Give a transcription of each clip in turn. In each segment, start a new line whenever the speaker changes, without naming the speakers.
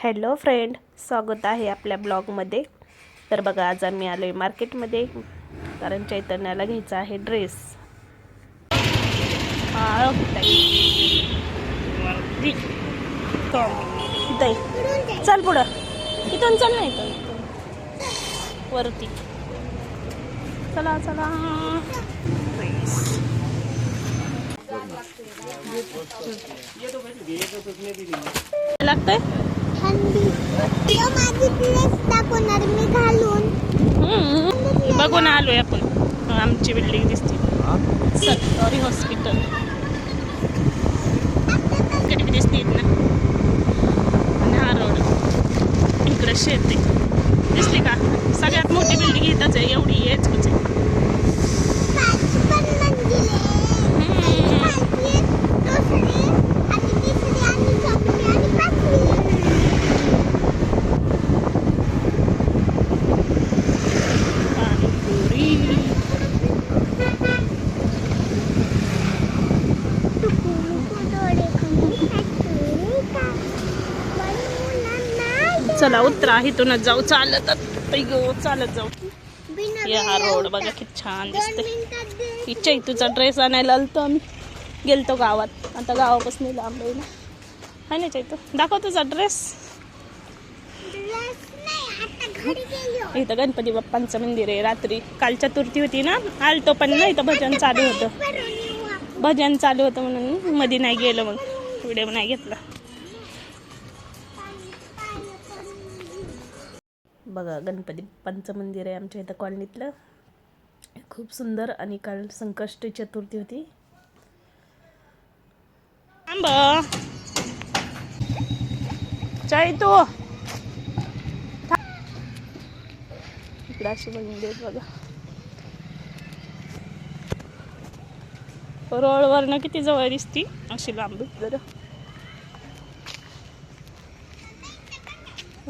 Hello friend, स्वागत आहे आपल्या ब्लॉगमध्ये। तर बघा, आज आम्ही आलो आहे मार्केटमध्ये, कारण चैतन्याला घ्यायचा आहे ड्रेस। चल पुढं, इथून चल, नाही इथून वरती चला चला। ड्रेस लागतंय बघून आलोय आपण। आमची बिल्डिंग दिसते, सरकारी हॉस्पिटल कधी दिसते ना। आणि हा रोड, इकडे शेत आहे, दिसली का? सगळ्यात मोठी बिल्डिंग इथंच आहे, एवढी हेच आहे। चला उतरा, इथूनच जाऊ चालत, चालत जाऊ। हा रोड बघा किती छान दिसते। ही चैतूचा ड्रेस आणायला आलतो आम्ही, गेलतो गावात। आता गावापासून लांब आहे ना, है ना चैतू? दाखव तुझा ड्रेस। इथं गणपती बाप्पांचं मंदिर आहे। रात्री काल चतुर्थी होती ना, आलतो पण ना इथं भजन चालू होतं म्हणून मध्ये नाही गेलो, मग व्हिडिओ नाही घेतला। बघा, गणपती बाप्पांचं मंदिर आहे आमच्या इथं कॉलनीतलं, खूप सुंदर। आणि काल संकष्टी चतुर्थी होती। चैतू इकडे अशी मंदिर बघा, रोडवरनं किती जवळ दिसती, अशी लांब जरा।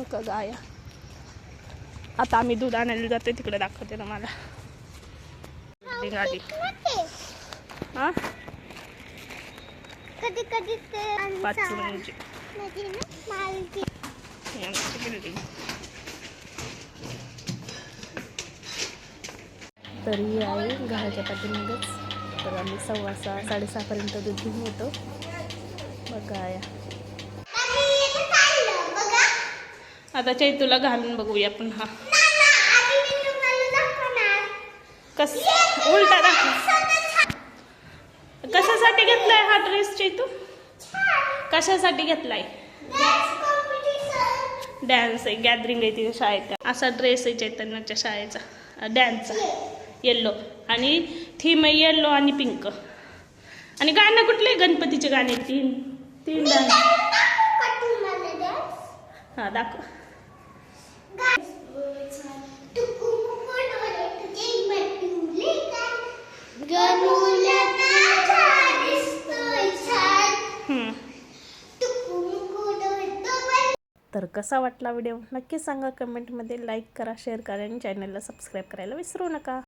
का गाया, आता आम्ही दूध आणायला जातोय, तिकडे दाखवते ना मला गाडी। हा कधी कधी तरी आहे घराच्या पाठीमागच। तर आम्ही 6:15 साडेसहा पर्यंत दूध घेऊन येतो। बघा या, आता चैतूला घालून बघूया आपण। हा कस उलटा दाखव। कशासाठी घेतलाय हा ड्रेस चैतू? कशासाठी घेतलाय? डान्स आहे, गॅदरिंग आहे तिथे शाळेत, असा ड्रेस आहे चैतन्याच्या शाळेचा डान्सचा, येल्लो। आणि थीम आहे येल्लो आणि पिंक। आणि गाणं कुठले? गणपतीचे गाणे, तीन डान्स। हा दाखव। तर कसा वाटला व्हिडिओ नक्की सांगा कमेंटमध्ये। लाईक करा, शेअर करा आणि चॅनलला सबस्क्राईब करायला विसरू नका।